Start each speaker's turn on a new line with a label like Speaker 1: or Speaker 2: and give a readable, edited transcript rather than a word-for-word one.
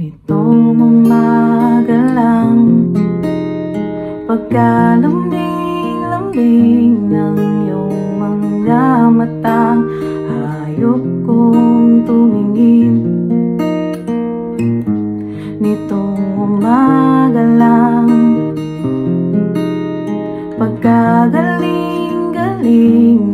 Speaker 1: Nitong umaga lang, pagkalambing-lambing ng iyong mga matang, hayop kong tumingin. Nitong umaga lang, pagkagaling-galing